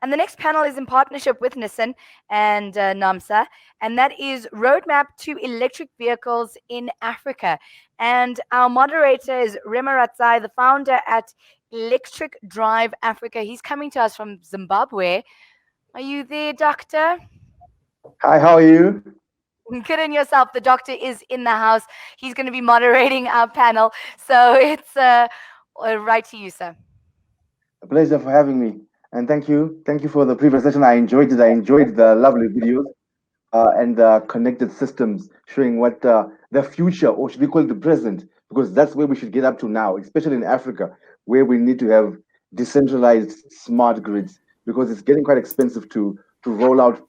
And the next panel is in partnership with Nissan and naamsa, and that is Roadmap to Electric Vehicles in Africa. And our moderator is Remeredzai, the founder at Electric Drive Africa. He's coming to us from Zimbabwe. Are you there, doctor? Hi, how are you? Good in yourself. The doctor is in the house. He's going to be moderating our panel. So it's right to you, sir. A pleasure for having me. And thank you. Thank you for the previous session. I enjoyed it. I enjoyed the lovely videos and the connected systems showing what the future, or should we call it the present, because that's where we should get up to now, especially in Africa, where we need to have decentralized smart grids, because it's getting quite expensive to roll out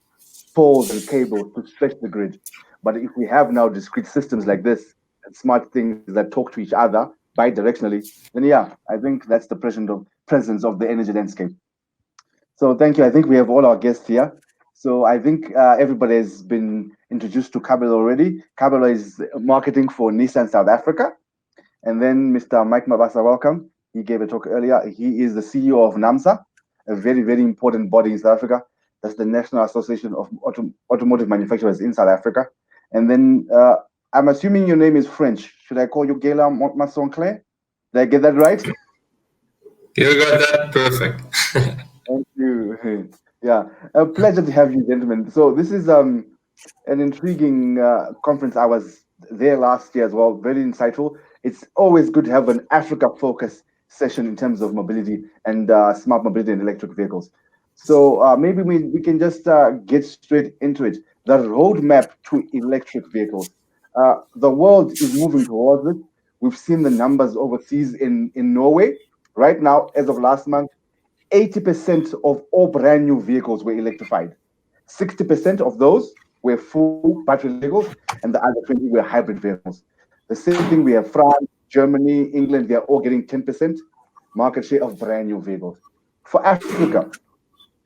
poles and cables to stretch the grid. But if we have now discrete systems like this and smart things that talk to each other bi-directionally, then yeah, I think that's the presence of the energy landscape. So thank you. I think we have all our guests here. So I think everybody has been introduced to Kabelo already. Kabelo is marketing for Nissan South Africa. And then Mr. Mike Mabasa, welcome. He gave a talk earlier. He is the CEO of naamsa, a very, very important body in South Africa. That's the National Association of Automotive Manufacturers in South Africa. And then I'm assuming your name is French. Should I call you Gaylor Montmasson-Clair? Did I get that right? You got that perfect. Thank you. Yeah, a pleasure to have you, gentlemen. So this is an intriguing conference. I was there last year as well. Very insightful. It's always good to have an Africa-focused session in terms of mobility and smart mobility and electric vehicles. So maybe we can just get straight into it. The roadmap to electric vehicles. The world is moving towards it. We've seen the numbers overseas in Norway. Right now, as of last month, 80% of all brand new vehicles were electrified. 60% of those were full battery vehicles, and the other 20 were hybrid vehicles. The same thing, we have France, Germany, England, they're all getting 10% market share of brand new vehicles. For Africa,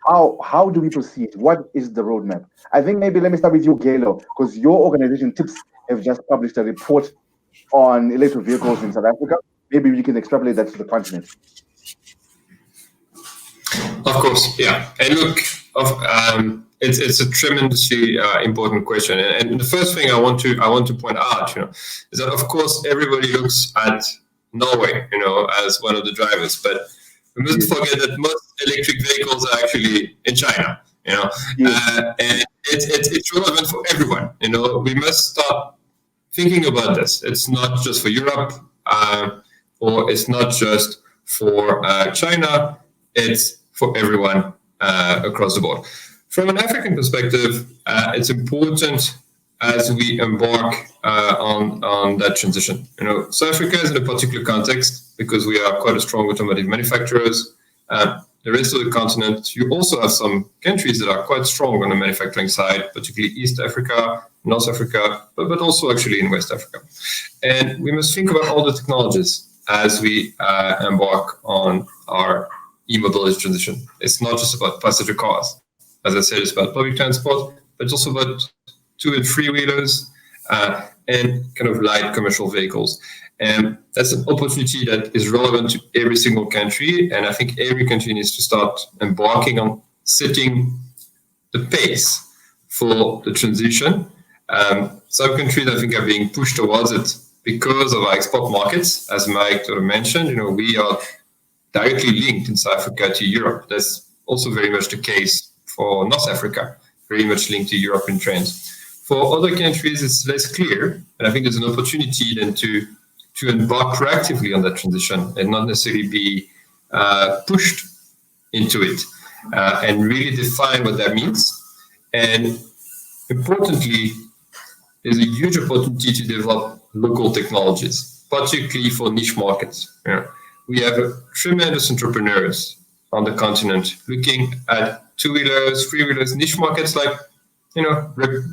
how do we proceed? What is the roadmap? I think maybe let me start with you, Gaylor, because your organization, TIPS, have just published a report on electric vehicles in South Africa. Maybe we can extrapolate that to the continent. Of course, yeah. And look, it's a tremendously important question. And the first thing I want to point out, is that of course everybody looks at Norway, as one of the drivers, but we mustn't forget that most electric vehicles are actually in China, and it's relevant for everyone. We must start thinking about this. It's not just for Europe, or it's not just for China. It's for everyone across the board. From an African perspective, it's important as we embark on that transition. South Africa is in a particular context because we are quite a strong automotive manufacturers. The rest of the continent, you also have some countries that are quite strong on the manufacturing side, particularly East Africa, North Africa, but also actually in West Africa. And we must think about all the technologies as we embark on our e-mobility transition. It's not just about passenger cars. As I said, it's about public transport, but it's also about 2- and 3-wheelers and kind of light commercial vehicles. And that's an opportunity that is relevant to every single country. And I think every country needs to start embarking on setting the pace for the transition. Some countries, I think, are being pushed towards it because of our export markets. As Mike sort of mentioned, we are directly linked in South Africa to Europe. That's also very much the case for North Africa, very much linked to European trends. For other countries, it's less clear, and I think there's an opportunity then to embark proactively on that transition and not necessarily be pushed into it, and really define what that means. And importantly, there's a huge opportunity to develop local technologies, particularly for niche markets. We have tremendous entrepreneurs on the continent looking at 2-wheelers, 3-wheelers, niche markets like,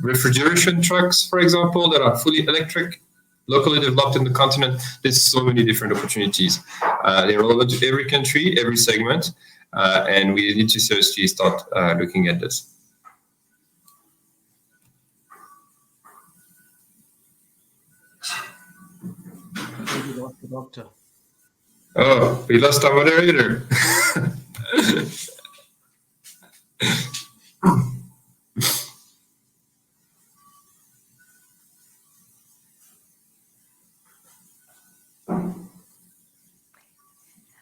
refrigeration trucks, for example, that are fully electric, locally developed in the continent. There's so many different opportunities. They're relevant to every country, every segment, and we need to seriously start looking at this. We lost the doctor. Oh, we lost our moderator.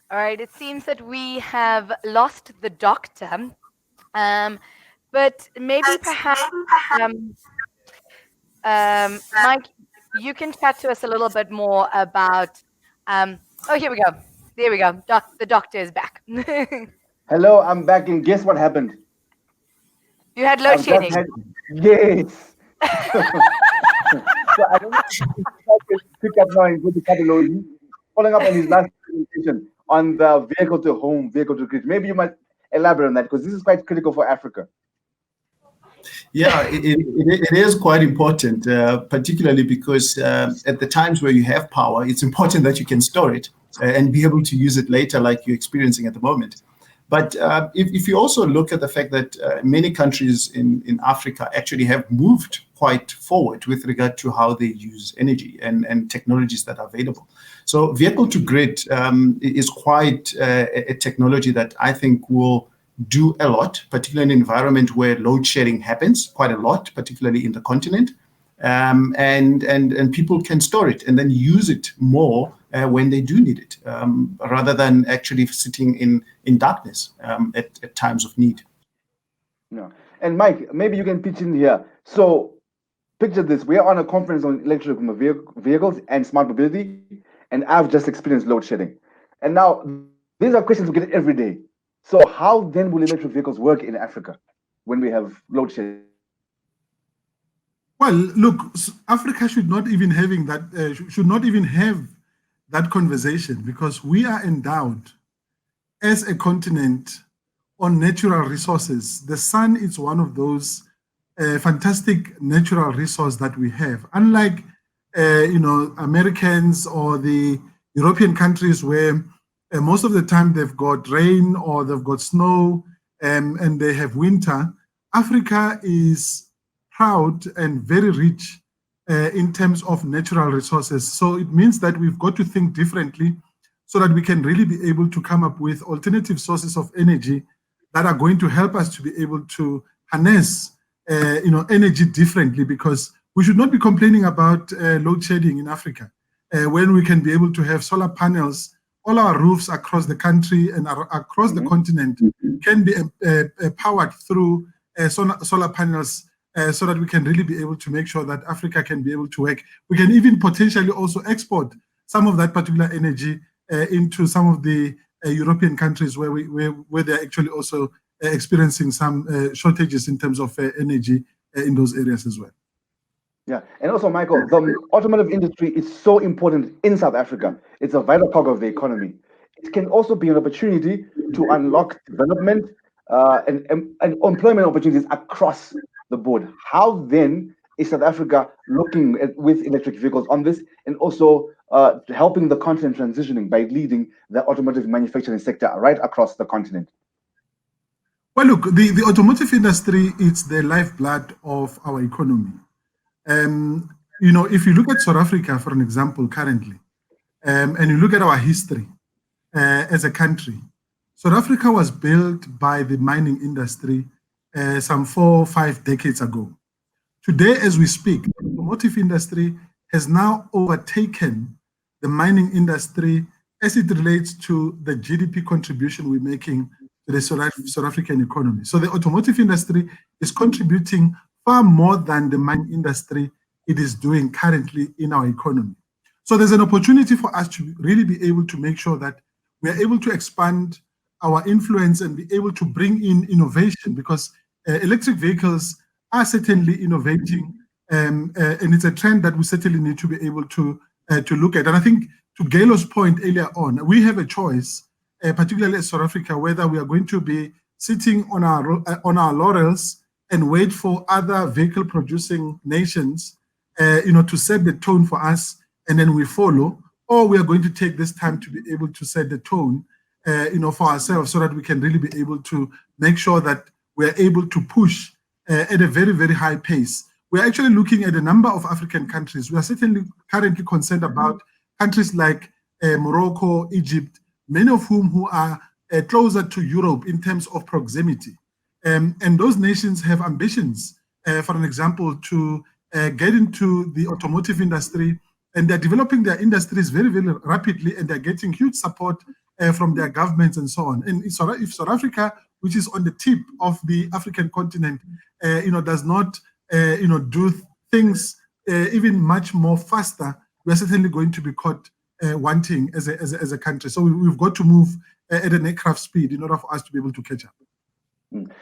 All right, it seems that we have lost the doctor, but maybe perhaps, um, Mike, you can chat to us a little bit more about. Oh, here we go. There we go. The doctor is back. Hello, I'm back, and guess what happened? You had load I've just shedding. had yes. So I don't know if I can pick up now and go to Kabelo. He's following up on his last presentation on the vehicle to home, vehicle to grid. Maybe you might elaborate on that because this is quite critical for Africa. Yeah, it is quite important, particularly because at the times where you have power, it's important that you can store it and be able to use it later, like you're experiencing at the moment. But if you also look at the fact that many countries in Africa actually have moved quite forward with regard to how they use energy and technologies that are available. So vehicle to grid is quite a technology that I think will do a lot, particularly in an environment where load shedding happens quite a lot, particularly in the continent. And people can store it and then use it more when they do need it, rather than actually sitting in darkness at times of need. Yeah. And Mike, maybe you can pitch in here. So picture this: we are on a conference on electric vehicles and smart mobility, and I've just experienced load shedding. And now these are questions we get every day. So how then will electric vehicles work in Africa when we have load shedding? Well, look, Africa should not even have that conversation because we are endowed as a continent on natural resources. The sun is one of those fantastic natural resource that we have. Unlike Americans or the European countries where most of the time they've got rain or they've got snow and they have winter, Africa is proud and very rich in terms of natural resources. So it means that we've got to think differently so that we can really be able to come up with alternative sources of energy that are going to help us to be able to harness energy differently, because we should not be complaining about load shedding in Africa when we can be able to have solar panels. All our roofs across the country and across the continent can be powered through solar panels, so that we can really be able to make sure that Africa can be able to work. We can even potentially also export some of that particular energy into some of the European countries where they're actually also experiencing some shortages in terms of energy in those areas as well. Yeah, and also, Michael, the automotive industry is so important in South Africa. It's a vital cog of the economy. It can also be an opportunity to unlock development and employment opportunities across the board. How then is South Africa looking at, with electric vehicles on this, and also helping the continent transitioning by leading the automotive manufacturing sector right across the continent? Well, look, the automotive industry is the lifeblood of our economy. If you look at South Africa, for an example, currently, and you look at our history as a country, South Africa was built by the mining industry some 4 or 5 decades ago. Today, as we speak, the automotive industry has now overtaken the mining industry as it relates to the GDP contribution we're making to the South African economy. So the automotive industry is contributing far more than the mining industry it is doing currently in our economy. So there's an opportunity for us to really be able to make sure that we are able to expand our influence and be able to bring in innovation, because electric vehicles are certainly innovating, and it's a trend that we certainly need to be able to look at. And I think, to Gaylor's point earlier on, we have a choice, particularly in South Africa, whether we are going to be sitting on our laurels and wait for other vehicle-producing nations, to set the tone for us, and then we follow, or we are going to take this time to be able to set the tone, for ourselves, so that we can really be able to make sure that we are able to push at a very, very high pace. We're actually looking at a number of African countries. We are certainly currently concerned about countries like Morocco, Egypt, many of whom who are closer to Europe in terms of proximity. And those nations have ambitions, for an example, to get into the automotive industry, and they're developing their industries very, very rapidly, and they're getting huge support from their governments and so on. And if South Africa, which is on the tip of the African continent, does not, do things even much more faster, we're certainly going to be caught wanting as a country. So we've got to move at an aircraft speed in order for us to be able to catch up.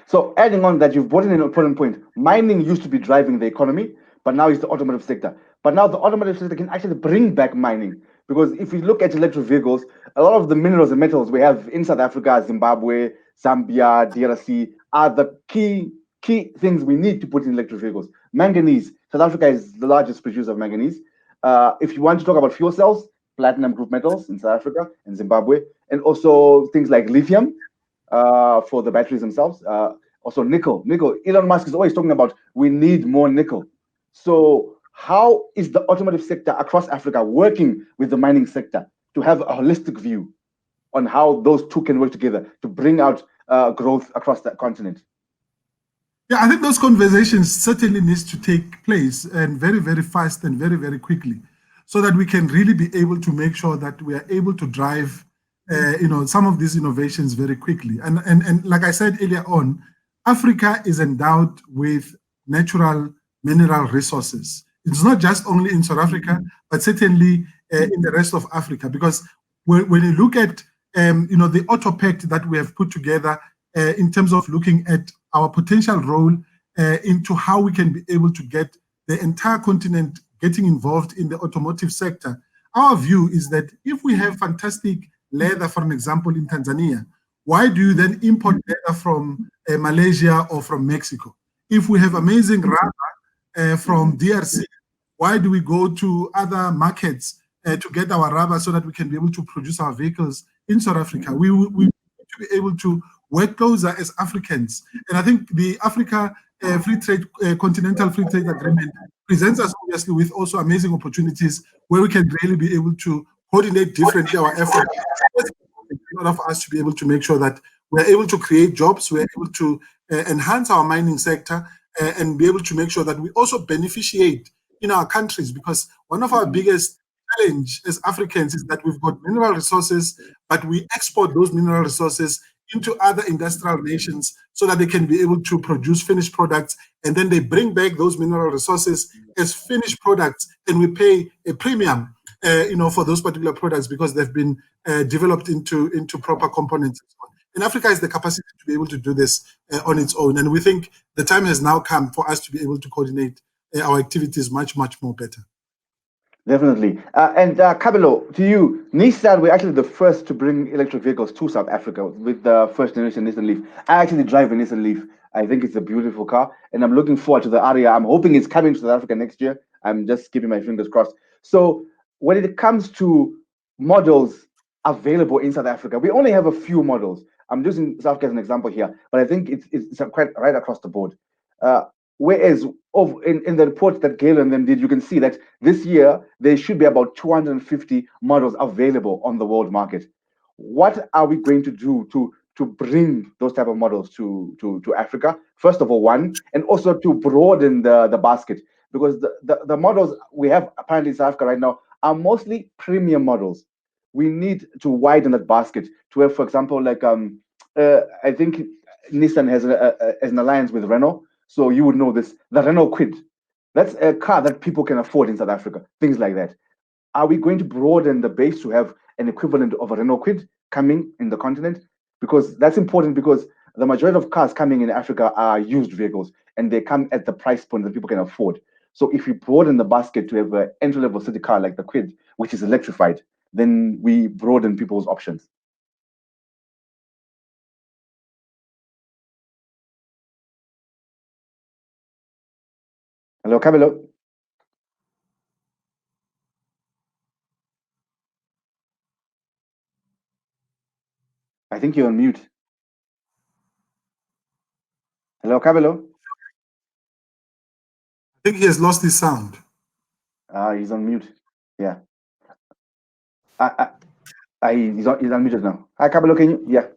So adding on that, you've brought in an important point. Mining used to be driving the economy, but now it's the automotive sector. But now the automotive sector can actually bring back mining, because if you look at electric vehicles, a lot of the minerals and metals we have in South Africa, Zimbabwe, Zambia, DRC are the key things we need to put in electric vehicles. Manganese. South Africa is the largest producer of manganese. If you want to talk about fuel cells, platinum group metals in South Africa and Zimbabwe, and also things like lithium for the batteries themselves. Also nickel. Elon Musk is always talking about we need more nickel. So how is the automotive sector across Africa working with the mining sector to have a holistic view on how those two can work together to bring out growth across that continent? Yeah, I think those conversations certainly needs to take place, and very, very fast and very, very quickly, so that we can really be able to make sure that we are able to drive some of these innovations very quickly. And like I said earlier on, Africa is endowed with natural mineral resources. It's not just only in South Africa, but certainly in the rest of Africa. Because when you look at the auto pact that we have put together in terms of looking at our potential role into how we can be able to get the entire continent getting involved in the automotive sector, our view is that if we have fantastic leather, for an example, in Tanzania, why do you then import leather from Malaysia or from Mexico? If we have amazing rubber from DRC, why do we go to other markets to get our rubber so that we can be able to produce our vehicles in South Africa? We need to be able to work closer as Africans. And I think the Africa Continental Free Trade Agreement presents us obviously with also amazing opportunities where we can really be able to coordinate differently our efforts in order for us to be able to make sure that we're able to create jobs, we're able to enhance our mining sector, and be able to make sure that we also beneficiate in our countries, because one of our biggest challenge as Africans is that we've got mineral resources, but we export those mineral resources into other industrial nations so that they can be able to produce finished products, and then they bring back those mineral resources as finished products, and we pay a premium for those particular products because they've been developed into proper components. And Africa has the capacity to be able to do this on its own, and we think the time has now come for us to be able to coordinate our activities much more better. Definitely. And Kabelo, to you, Nissan were actually the first to bring electric vehicles to South Africa with the first generation Nissan Leaf. I actually drive a Nissan Leaf. I think it's a beautiful car, and I'm looking forward to the Aria. I'm hoping it's coming to South Africa next year. I'm just keeping my fingers crossed. So when it comes to models available in South Africa, we only have a few models. I'm using South Africa as an example here, but I think it's quite right across the board. Whereas in the report that Gaylor and them did, you can see that this year there should be about 250 models available on the world market. What are we going to do to bring those type of models to Africa? First of all, one, and also to broaden the basket, because the models we have apparently in South Africa right now are mostly premium models. We need to widen that basket to have, for example, like I think Nissan has an alliance with Renault. So you would know this, the Renault Kwid. That's a car that people can afford in South Africa, things like that. Are we going to broaden the base to have an equivalent of a Renault Kwid coming in the continent? Because that's important, because the majority of cars coming in Africa are used vehicles, and they come at the price point that people can afford. So if we broaden the basket to have an entry-level city car like the Kwid, which is electrified, then we broaden people's options. Hello, Kabelo. I think you're on mute. Hello, Kabelo. I think he has lost his sound. He's on mute. Yeah. He's unmuted now. Hi, Kabelo, can you? Yeah.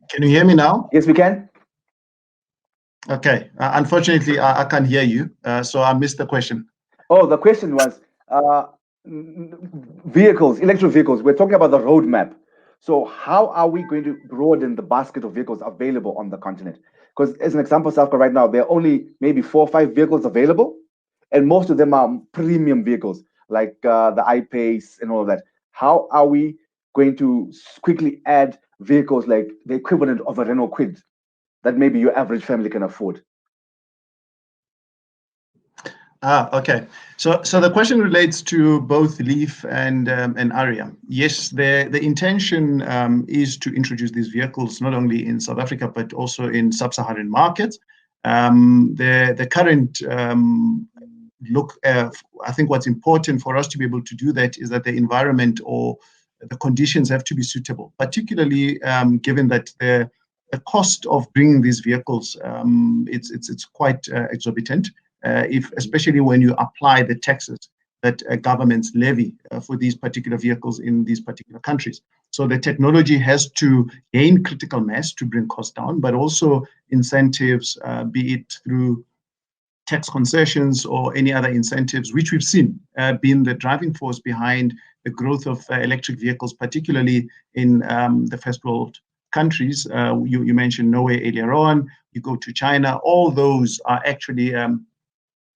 Can you hear me now? Yes, we can. Okay. Unfortunately, I can't hear you, so I missed the question. Oh, the question was vehicles, electric vehicles. We're talking about the roadmap. So how are we going to broaden the basket of vehicles available on the continent? Because as an example, South Africa right now, there are only maybe 4 or 5 vehicles available, and most of them are premium vehicles like the I-Pace and all of that. How are we going to quickly add vehicles like the equivalent of a Renault Kwid that maybe your average family can afford? Okay. So the question relates to both Leaf and Aria. Yes, the intention is to introduce these vehicles not only in South Africa but also in Sub-Saharan markets. The current look, I think what's important for us to be able to do that is that the environment or the conditions have to be suitable, particularly given that the cost of bringing these vehicles it's quite exorbitant. Especially when you apply the taxes that governments levy for these particular vehicles in these particular countries. So the technology has to gain critical mass to bring costs down, but also incentives, be it through tax concessions or any other incentives, which we've seen been the driving force behind the growth of electric vehicles, particularly in the first world countries. You mentioned Norway earlier on, you go to China, all those are actually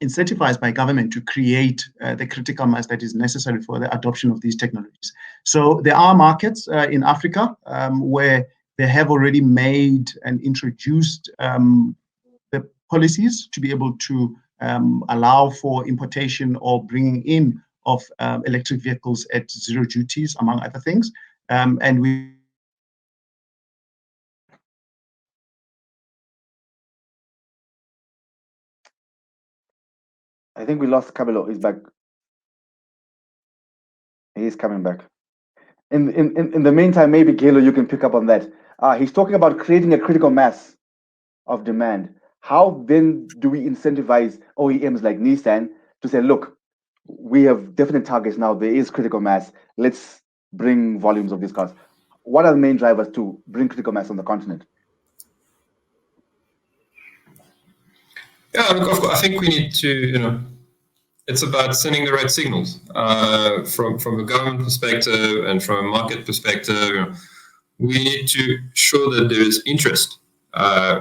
incentivized by government to create the critical mass that is necessary for the adoption of these technologies. So there are markets in Africa where they have already made and introduced the policies to be able to allow for importation or bringing in of electric vehicles at zero duties, among other things. And we I think we lost Kabelo. He's back. He's coming back. In the meantime, maybe Gaylor, you can pick up on that. He's talking about creating a critical mass of demand. How then do we incentivize OEMs like Nissan to say, look, we have definite targets now. There is critical mass. Let's bring volumes of these cars. What are the main drivers to bring critical mass on the continent? Yeah, look, of course, I think we need to, it's about sending the right signals from a government perspective and from a market perspective. We need to show that there is interest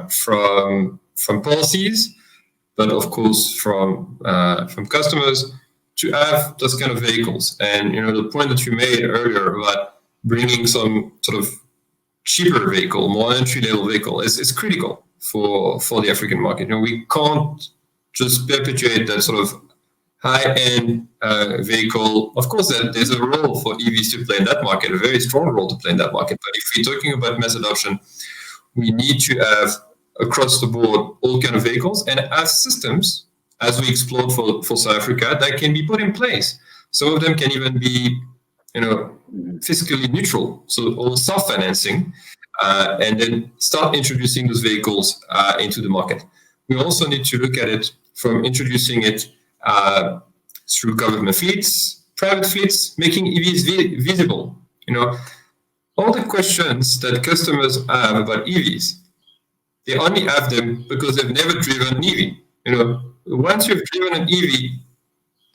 from policies, but of course from customers to have those kind of vehicles. And the point that you made earlier about bringing some sort of cheaper vehicle, more entry-level vehicle, is critical for the African market. We can't just perpetuate that sort of high-end vehicle. Of course, there's a role for EVs to play in that market, a very strong role to play in that market. But if we're talking about mass adoption, we need to have across the board all kind of vehicles and as systems, as we explored for South Africa, that can be put in place. Some of them can even be, fiscally neutral, so all self-financing, and then start introducing those vehicles into the market. We also need to look at it from introducing it through government fleets, private fleets, making EVs visible. All the questions that customers have about EVs, they only have them because they've never driven an EV. Once you've driven an EV,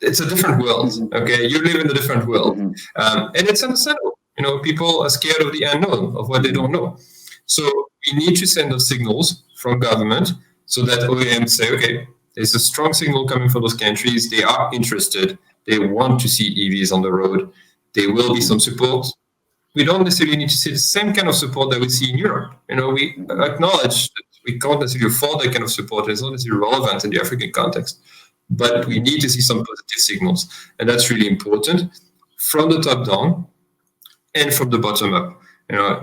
it's a different world. Okay, you live in a different world, and it's understandable. People are scared of the unknown, of what they don't know. So we need to send those signals from government so that OEMs say, okay, there's a strong signal coming from those countries. They are interested. They want to see EVs on the road. There will be some support. We don't necessarily need to see the same kind of support that we see in Europe. We acknowledge that we can't necessarily afford that kind of support. It's not necessarily relevant in the African context. But we need to see some positive signals. And that's really important from the top down and from the bottom up.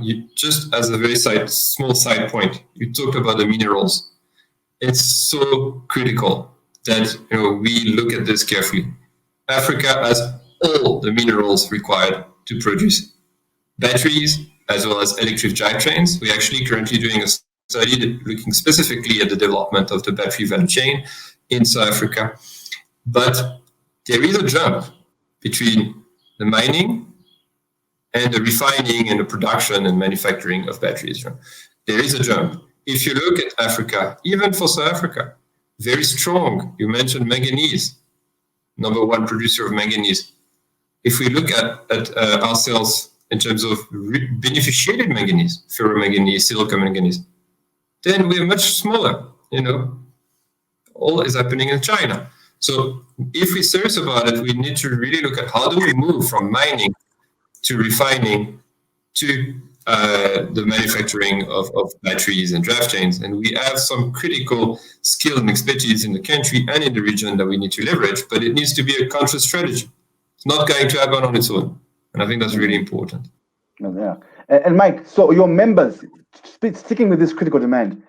You just as a very small side point, you talked about the minerals. It's so critical that we look at this carefully. Africa has all the minerals required to produce batteries as well as electric drivetrains. We're actually currently doing a study looking specifically at the development of the battery value chain in South Africa. But there is a jump between the mining and the refining and the production and manufacturing of batteries. There is a jump. if you look at Africa, even for South Africa, very strong. You mentioned manganese, number one producer of manganese. If we look at ourselves in terms of beneficiated manganese, ferromanganese, silica manganese, then we're much smaller. All is happening in China. So if we're serious about it, we need to really look at how do we move from mining to refining to the manufacturing of batteries and draft chains. And we have some critical skill and expertise in the country and in the region that we need to leverage, but it needs to be a conscious strategy. It's not going to happen on its own. And I think that's really important. Yeah. And Mike, so your members, sticking with this critical demand,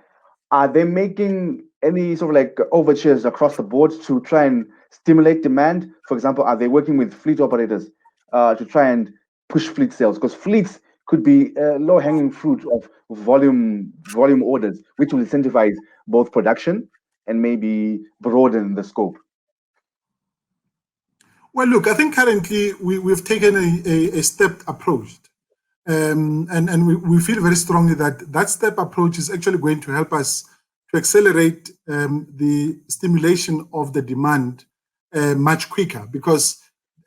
are they making any sort of like overtures across the board to try and stimulate demand? For example, are they working with fleet operators to try and push fleet sales? Because fleets could be low-hanging fruit of volume orders, which will incentivize both production and maybe broaden the scope. Well, look, I think currently we've taken a stepped approach. And we feel very strongly that step approach is actually going to help us to accelerate the stimulation of the demand much quicker.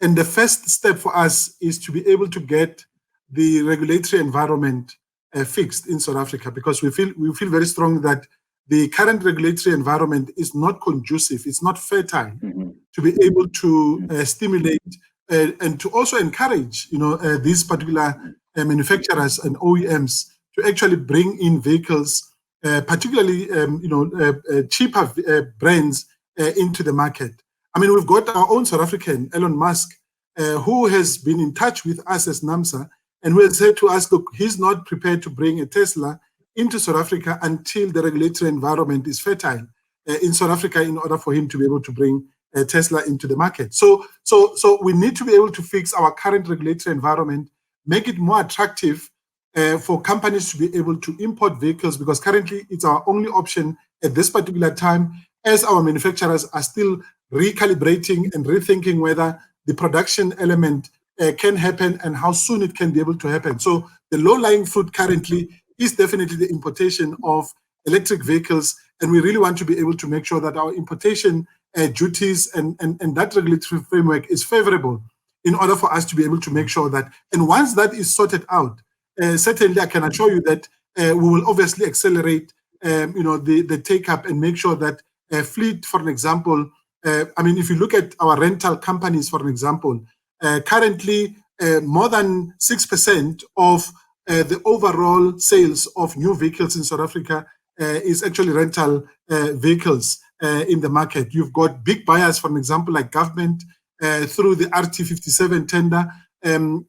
And the first step for us is to be able to get the regulatory environment fixed in South Africa, because we feel very strongly that the current regulatory environment is not conducive, it's not fertile to be able to stimulate and to also encourage these particular manufacturers and OEMs to actually bring in vehicles, particularly cheaper brands into the market. I mean, we've got our own South African, Elon Musk, who has been in touch with us as naamsa, and who has said to us, look, he's not prepared to bring a Tesla into South Africa until the regulatory environment is fertile in South Africa in order for him to be able to bring a Tesla into the market. So we need to be able to fix our current regulatory environment, make it more attractive for companies to be able to import vehicles, because currently it's our only option at this particular time, as our manufacturers are still recalibrating and rethinking whether the production element can happen and how soon it can be able to happen. So the low-lying fruit currently is definitely the importation of electric vehicles, and we really want to be able to make sure that our importation duties and that regulatory framework is favorable in order for us to be able to make sure that, and once that is sorted out, certainly I can assure you that we will obviously accelerate the take-up and make sure that fleet, for an example, I mean, if you look at our rental companies, for an example, currently more than 6% of the overall sales of new vehicles in South Africa is actually rental vehicles in the market. You've got big buyers, for an example, like government through the RT57 tender.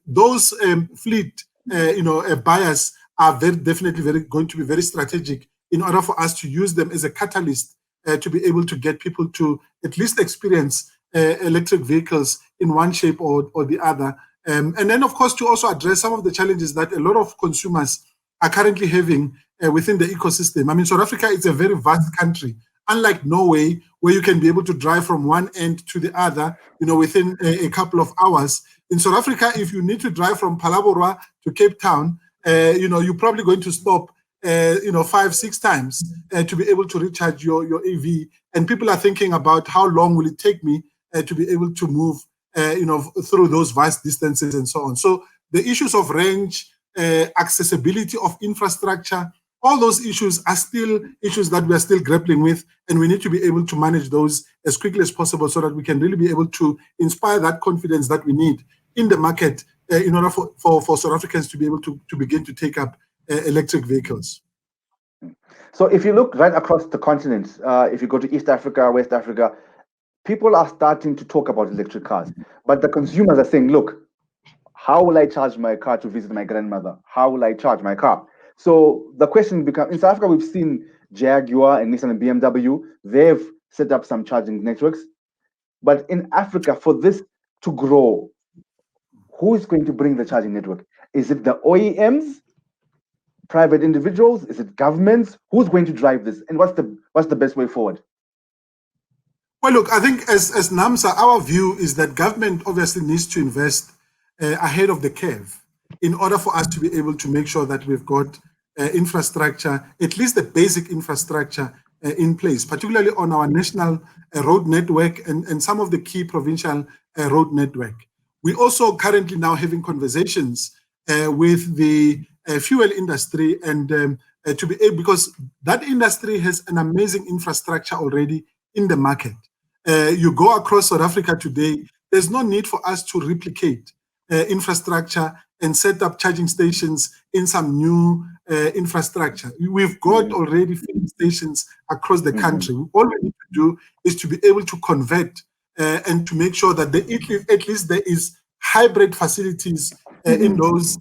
Those fleet buyers are definitely going to be very strategic in order for us to use them as a catalyst to be able to get people to at least experience electric vehicles in one shape or the other. And then, of course, to also address some of the challenges that a lot of consumers are currently having within the ecosystem. I mean, South Africa is a very vast country, unlike Norway, where you can be able to drive from one end to the other, within a couple of hours. In South Africa, if you need to drive from Phalaborwa to Cape Town, you're probably going to stop 5-6 times to be able to recharge your EV. And people are thinking about how long will it take me to be able to move through those vast distances and so on. So the issues of range, accessibility of infrastructure, all those issues are still issues that we are still grappling with, and we need to be able to manage those as quickly as possible so that we can really be able to inspire that confidence that we need in the market in order for South Africans to be able to begin to take up electric vehicles. So if you look right across the continent, if you go to East Africa, West Africa, people are starting to talk about electric cars, but the consumers are saying, look, how will I charge my car to visit my grandmother? How will I charge my car? So the question becomes, in South Africa, we've seen Jaguar and Nissan and BMW, they've set up some charging networks. But in Africa, for this to grow, who is going to bring the charging network? Is it the OEMs, private individuals? Is it governments? Who's going to drive this? And what's the best way forward? Well, look, I think as naamsa, our view is that government obviously needs to invest ahead of the curve in order for us to be able to make sure that we've got infrastructure, at least the basic infrastructure in place, particularly on our national road network and some of the key provincial road network. We also currently now having conversations with the fuel industry and to be able, because that industry has an amazing infrastructure already in the market. You go across South Africa today, there's no need for us to replicate infrastructure and set up charging stations in some new infrastructure. We've got already filling stations across the country. All we need to do is to be able to convert and to make sure that at least there is hybrid facilities in those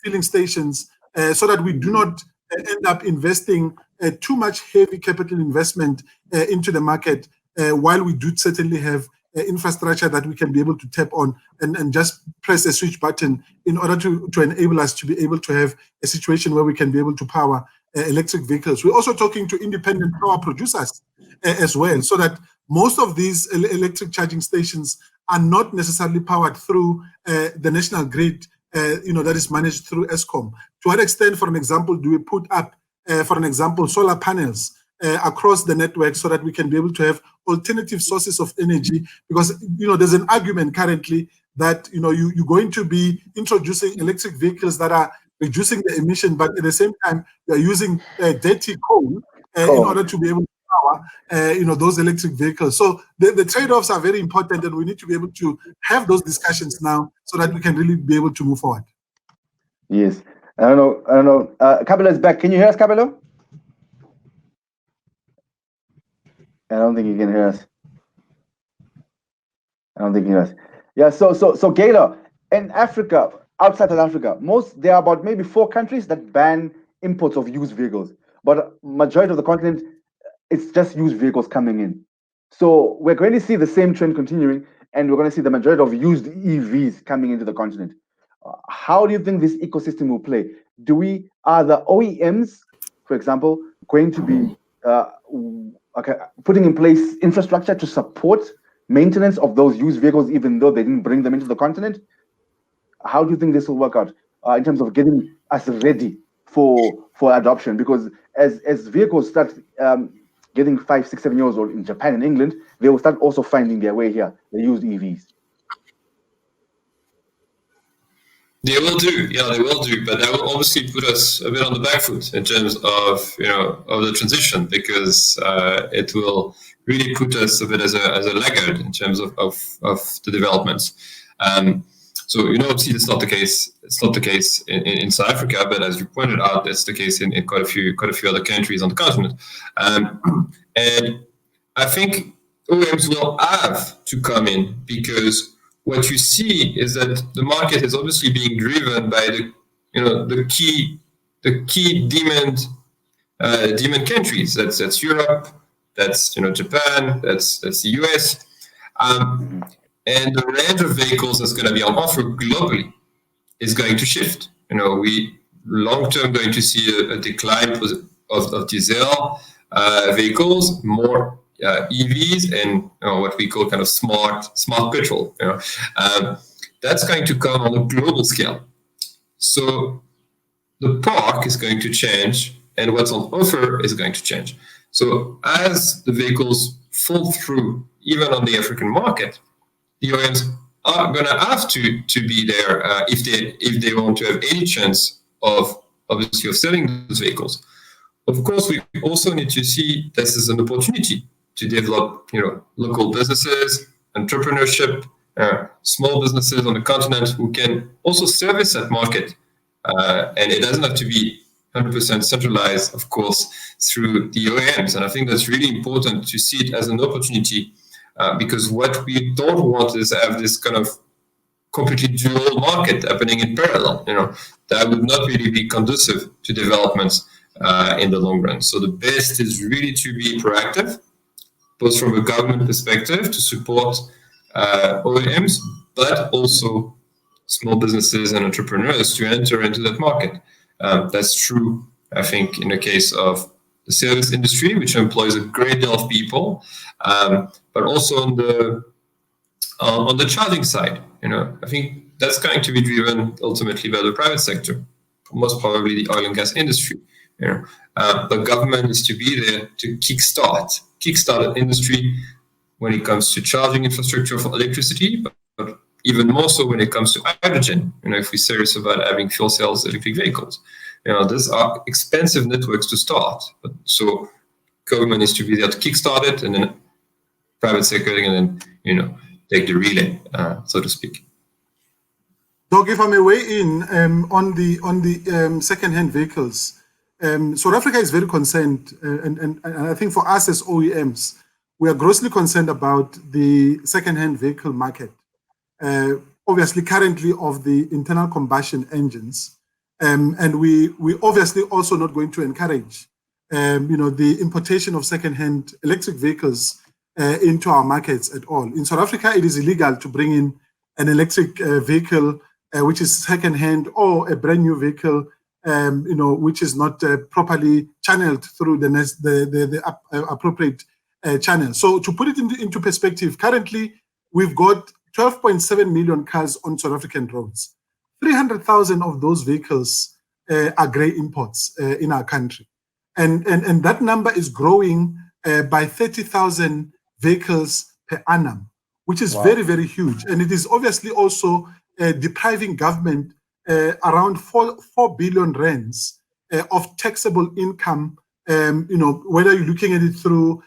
filling stations so that we do not end up investing too much heavy capital investment into the market while we do certainly have infrastructure that we can be able to tap on and just press a switch button in order to enable us to be able to have a situation where we can be able to power electric vehicles. We're also talking to independent power producers as well, so that most of these electric charging stations are not necessarily powered through the national grid, that is managed through Eskom. To what extent, for an example, do we put up, for an example, solar panels across the network so that we can be able to have alternative sources of energy? Because there's an argument currently that you're going to be introducing electric vehicles that are reducing the emission, but at the same time you're using dirty coal in order to be able to power those electric vehicles. So the trade-offs are very important, and we need to be able to have those discussions now so that we can really be able to move forward. Yes. I don't know. Kabelo is back. Can you hear us, Kabelo? I don't think you can hear us. Yeah, so Gaylor, in Africa, outside of Africa, there are about maybe 4 countries that ban imports of used vehicles. But majority of the continent, it's just used vehicles coming in. So we're going to see the same trend continuing, and we're going to see the majority of used EVs coming into the continent. How do you think this ecosystem will play? Are the OEMs, for example, going to be putting in place infrastructure to support maintenance of those used vehicles, even though they didn't bring them into the continent? How do you think this will work out in terms of getting us ready for adoption? Because as vehicles start getting 5, 6, 7 years old in Japan and England, they will start also finding their way here, the used EVs. They will do, but that will obviously put us a bit on the back foot in terms of of the transition, because it will really put us a bit as a laggard in terms of the developments. So obviously it's not the case. It's not the case in South Africa, but as you pointed out, it's the case in quite a few other countries on the continent. And I think OEMs will have to come in, because what you see is that the market is obviously being driven by the key demand countries. That's Europe, that's Japan, that's the US, and the range of vehicles that's going to be on offer globally is going to shift. We long term going to see a decline of diesel vehicles, more EVs, and what we call kind of smart petrol. That's going to come on a global scale. So the park is going to change, and what's on offer is going to change. So as the vehicles fall through, even on the African market, the OEMs are going to have to be there if they want to have any chance of obviously of selling those vehicles. Of course, we also need to see this as an opportunity to develop, local businesses, entrepreneurship, small businesses on the continent who can also service that market. And it doesn't have to be 100% centralized, of course, through the OEMs. And I think that's really important to see it as an opportunity, because what we don't want is have this kind of completely dual market happening in parallel. That would not really be conducive to developments in the long run. So the best is really to be proactive, both from a government perspective to support OEMs, but also small businesses and entrepreneurs to enter into that market. That's true, I think, in the case of the service industry, which employs a great deal of people, but also on the charging side. I think that's going to be driven ultimately by the private sector, most probably the oil and gas industry, The government is to be there to kickstart an industry when it comes to charging infrastructure for electricity, but even more so when it comes to hydrogen. If we're serious about having fuel cells electric vehicles, these are expensive networks to start. So government is to be there to kickstart it, and then private sector, and then take the relay, so to speak. Doug, if I may weigh in on the second-hand vehicles, South Africa is very concerned, and I think for us as OEMs, we are grossly concerned about the second-hand vehicle market. Obviously, currently of the internal combustion engines, and we obviously also not going to encourage, the importation of second-hand electric vehicles into our markets at all. In South Africa, it is illegal to bring in an electric vehicle which is second-hand, or a brand new vehicle, which is not properly channeled through the appropriate channel. So to put it into perspective, currently we've got 12.7 million cars on South African roads. 300,000 of those vehicles are grey imports in our country. And that number is growing by 30,000 vehicles per annum, which is very, very huge. And it is obviously also depriving government around 4 billion rands of taxable income, whether you're looking at it through,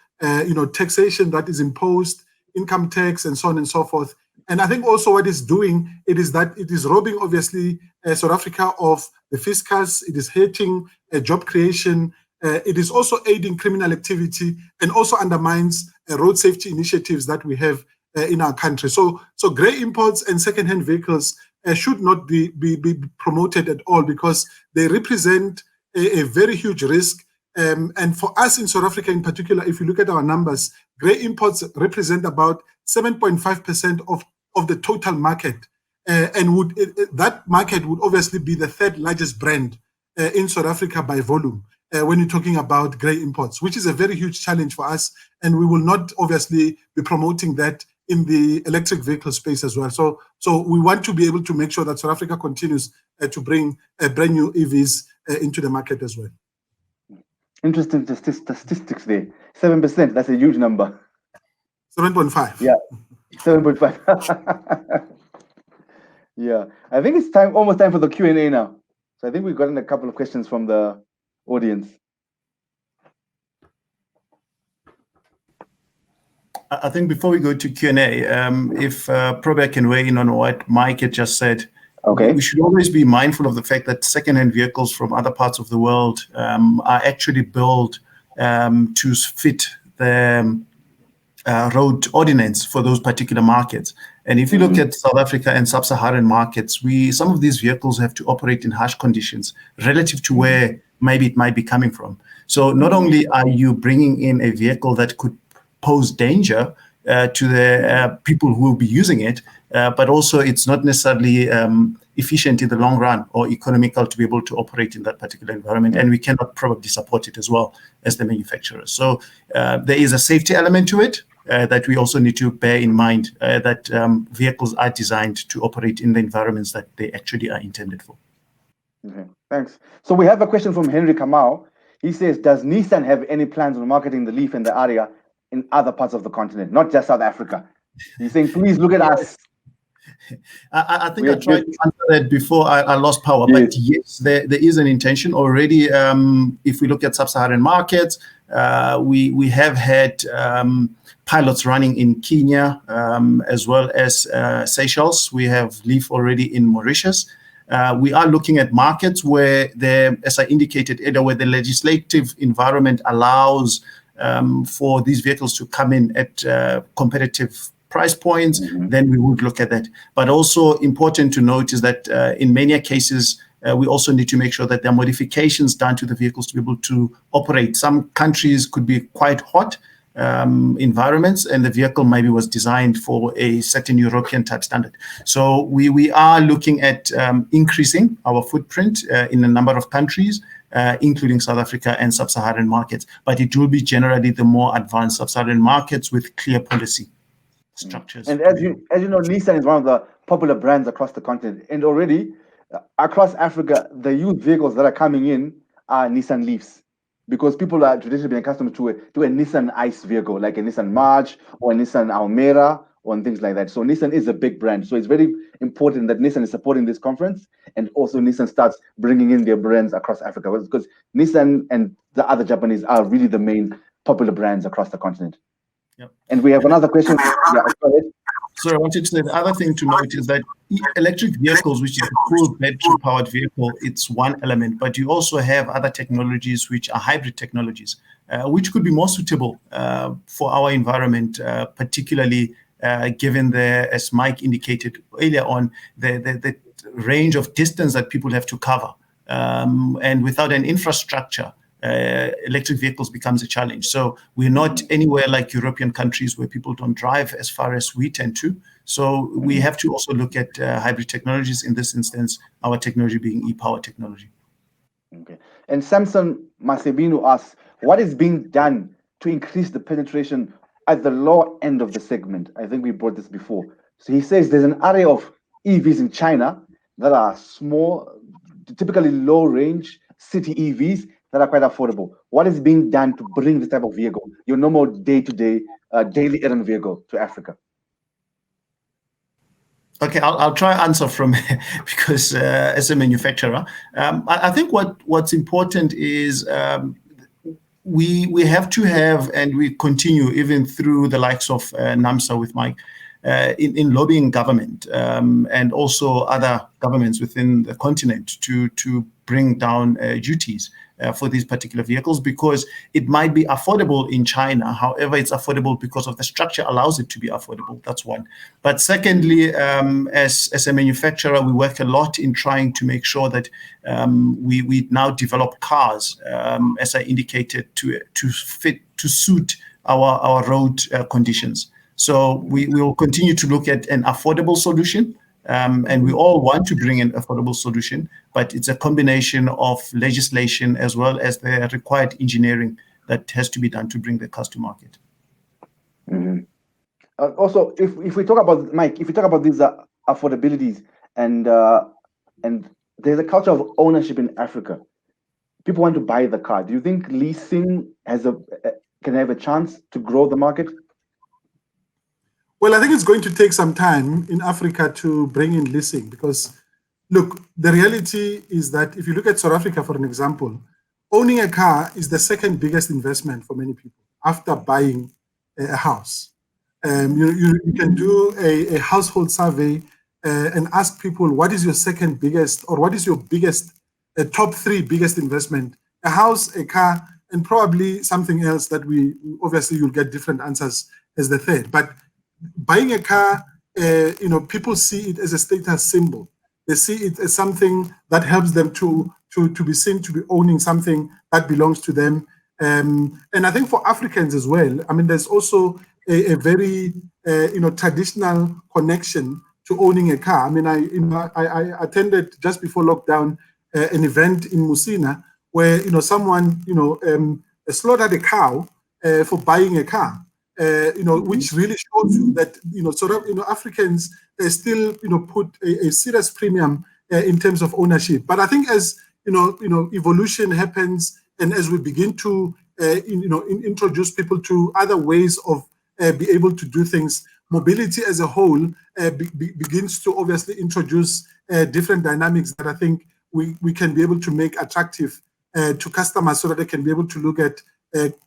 taxation that is imposed, income tax, and so on and so forth. And I think also what it's doing, it is robbing, obviously, South Africa of the fiscus. It is hurting job creation. It is also aiding criminal activity, and also undermines road safety initiatives that we have in our country. So grey imports and second-hand vehicles should not be promoted at all, because they represent a very huge risk. And for us in South Africa in particular, if you look at our numbers, grey imports represent about 7.5% of the total market. And that market would obviously be the third largest brand in South Africa by volume when you're talking about grey imports, which is a very huge challenge for us. And we will not obviously be promoting that in the electric vehicle space as well. So we want to be able to make sure that South Africa continues to bring brand new EVs into the market as well. Interesting statistics there. 7%, that's a huge number. 7.5. Yeah, 7.5. Yeah, I think it's almost time for the Q&A now. So I think we've gotten a couple of questions from the audience. I think before we go to Q&A, if Probert can weigh in on what Mike had just said. Okay. We should always be mindful of the fact that second-hand vehicles from other parts of the world are actually built to fit the road ordinance for those particular markets. And if you look at South Africa and Sub-Saharan markets, some of these vehicles have to operate in harsh conditions relative to where maybe it might be coming from. So not only are you bringing in a vehicle that could pose danger to the people who will be using it, but also it's not necessarily efficient in the long run or economical to be able to operate in that particular environment, and we cannot probably support it as well as the manufacturers. So there is a safety element to it that we also need to bear in mind, that vehicles are designed to operate in the environments that they actually are intended for. Okay, thanks. So we have a question from Henry Kamau. He says, does Nissan have any plans on marketing the Leaf in the area in other parts of the continent, not just South Africa? He's saying, please look at us. I think I tried to answer that before I lost power, but yes, there is an intention already. If we look at Sub-Saharan markets, we have had pilots running in Kenya, as well as Seychelles. We have Leaf already in Mauritius. We are looking at markets where, as I indicated earlier, where the legislative environment allows for these vehicles to come in at competitive price points, then we would look at that. But also important to note is that in many cases, we also need to make sure that there are modifications done to the vehicles to be able to operate. Some countries could be quite hot environments, and the vehicle maybe was designed for a certain European type standard. So we are looking at increasing our footprint in a number of countries, including South Africa and Sub-Saharan markets. But it will be generally the more advanced Sub-Saharan markets with clear policy structures. And as you know, Nissan is one of the popular brands across the continent, and already across Africa, the used vehicles that are coming in are Nissan Leafs, because people are traditionally been accustomed to a Nissan ICE vehicle, like a Nissan March or a Nissan Almera or things like that. So Nissan is a big brand. So it's very important that Nissan is supporting this conference, and also Nissan starts bringing in their brands across Africa, because Nissan and the other Japanese are really the main popular brands across the continent. Yep. And we have another question. Yeah, go ahead. So I wanted to say the other thing to note is that electric vehicles, which is a full battery-powered vehicle, it's one element, but you also have other technologies which are hybrid technologies, which could be more suitable for our environment, particularly given as Mike indicated earlier on, the range of distance that people have to cover. And without an infrastructure, electric vehicles becomes a challenge. So we're not anywhere like European countries where people don't drive as far as we tend to. So we have to also look at hybrid technologies, in this instance, our technology being e-power technology. Okay. And Samson Masebino asks, what is being done to increase the penetration at the lower end of the segment? I think we brought this before. So he says there's an array of EVs in China that are small, typically low range city EVs that are quite affordable. What is being done to bring this type of vehicle, your normal day-to-day, daily errand vehicle, to Africa? Okay, I'll try and answer from because as a manufacturer, I think what's important is we have to have, and we continue even through the likes of naamsa with Mike, in lobbying government and also other governments within the continent to bring down duties for these particular vehicles, because it might be affordable in China. However, it's affordable because of the structure allows it to be affordable. That's one. But secondly, as a manufacturer, we work a lot in trying to make sure that we now develop cars, as I indicated, to suit our road conditions. So we will continue to look at an affordable solution. And we all want to bring an affordable solution, but it's a combination of legislation as well as the required engineering that has to be done to bring the cars to market. Mm-hmm. Also, if we talk about, Mike, if we talk about these affordabilities and there's a culture of ownership in Africa, people want to buy the car. Do you think leasing can have a chance to grow the market? Well, I think it's going to take some time in Africa to bring in leasing, because, look, the reality is that if you look at South Africa, for an example, owning a car is the second biggest investment for many people after buying a house. You can do a household survey and ask people, what is your second biggest, or what is your biggest, top three biggest investment? A house, a car, and probably something else that obviously you'll get different answers as the third. But buying a car, people see it as a status symbol. They see it as something that helps them to be seen to be owning something that belongs to them. And I think for Africans as well, I mean, there's also a very traditional connection to owning a car. I mean, I attended just before lockdown an event in Musina where someone slaughtered a cow for buying a car. Which really shows you that Africans still put a serious premium in terms of ownership. But I think as evolution happens, and as we begin to introduce people to other ways of be able to do things, mobility as a whole begins to obviously introduce different dynamics that I think we can be able to make attractive to customers, so that they can be able to look at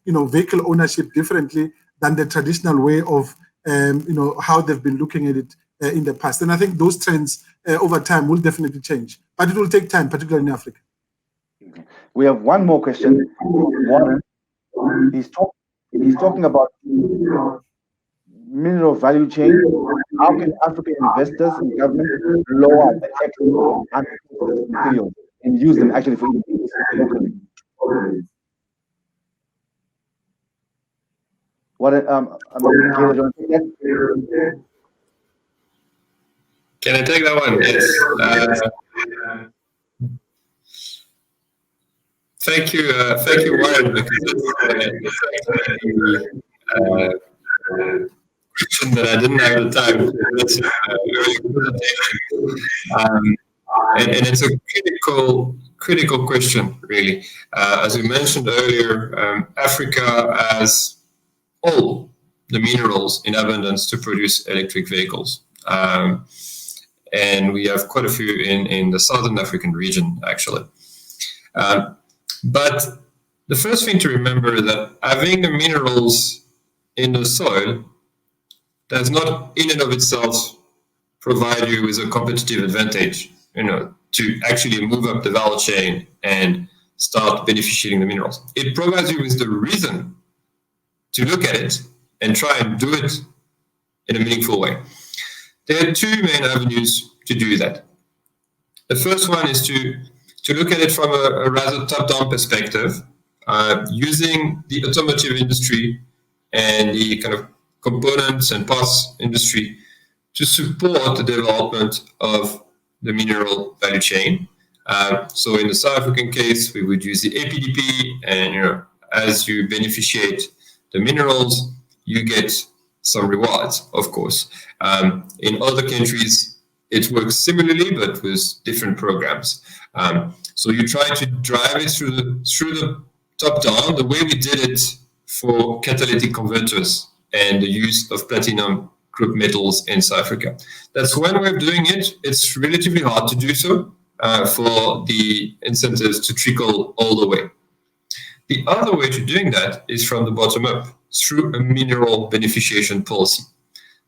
vehicle ownership differently than the traditional way of how they've been looking at it in the past. And I think those trends over time will definitely change, but it will take time, particularly in Africa. We have one more question. Warren, he's talking about mineral value chain. How can African investors and government lower the export of materials and use them actually for locally? What Gaylor, do you want to take that? Can I take that one? Yes. Thank you, Warren, because it's a question that I didn't have the time to listen. Very good presentation. And it's a critical question, really. As we mentioned earlier, Africa has all the minerals in abundance to produce electric vehicles. And we have quite a few in the southern African region, actually. But the first thing to remember is that having the minerals in the soil does not in and of itself provide you with a competitive advantage, to actually move up the value chain and start beneficiating the minerals. It provides you with the reason to look at it and try and do it in a meaningful way. There are two main avenues to do that. The first one is to look at it from a rather top-down perspective, using the automotive industry and the kind of components and parts industry to support the development of the mineral value chain. So in the South African case, we would use the APDP, and as you beneficiate the minerals, you get some rewards, of course. In other countries, it works similarly, but with different programs. So you try to drive it through the top down, the way we did it for catalytic converters and the use of platinum group metals in South Africa. That's one way of doing it. It's relatively hard to do so for the incentives to trickle all the way. The other way to doing that is from the bottom up, through a mineral beneficiation policy.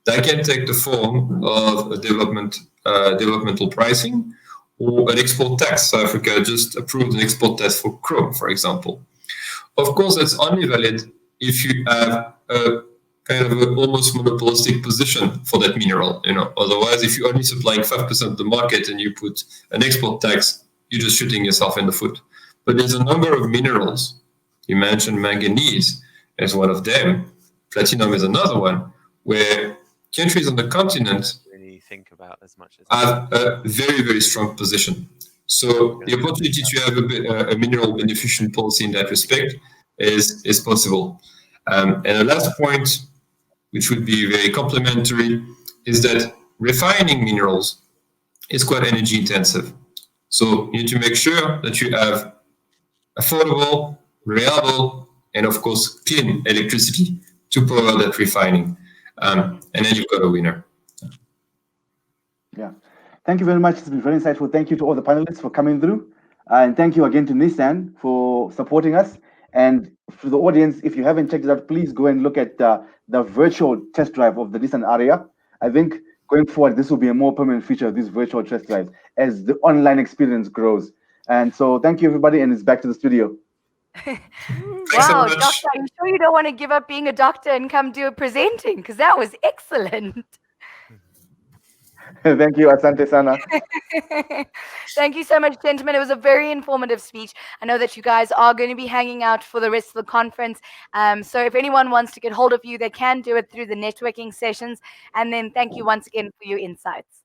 That can take the form of a developmental pricing or an export tax. South Africa just approved an export tax for chrome, for example. Of course, that's only valid if you have a kind of an almost monopolistic position for that mineral. Otherwise, if you're only supplying 5% of the market and you put an export tax, you're just shooting yourself in the foot. But there's a number of minerals. You mentioned manganese as one of them. Platinum is another one, where countries on the continent really think about as much as have a very, very strong position. So the opportunity to have a mineral beneficiation policy in that respect is possible. And the last point, which would be very complementary, is that refining minerals is quite energy intensive. So you need to make sure that you have affordable, reliable, and of course, clean electricity to power that refining. And then you've got a winner. Yeah. Thank you very much. It's been very insightful. Thank you to all the panelists for coming through. And thank you again to Nissan for supporting us. And for the audience, if you haven't checked it out, please go and look at the virtual test drive of the Nissan Ariya. I think going forward, this will be a more permanent feature of these virtual test drives as the online experience grows. And so thank you, everybody, and it's back to the studio. Wow, doctor, are you sure you don't want to give up being a doctor and come do a presenting? Because that was excellent. Thank you, Asante Sana. Thank you so much, gentlemen. It was a very informative speech. I know that you guys are going to be hanging out for the rest of the conference. So if anyone wants to get hold of you, they can do it through the networking sessions. And then thank you once again for your insights.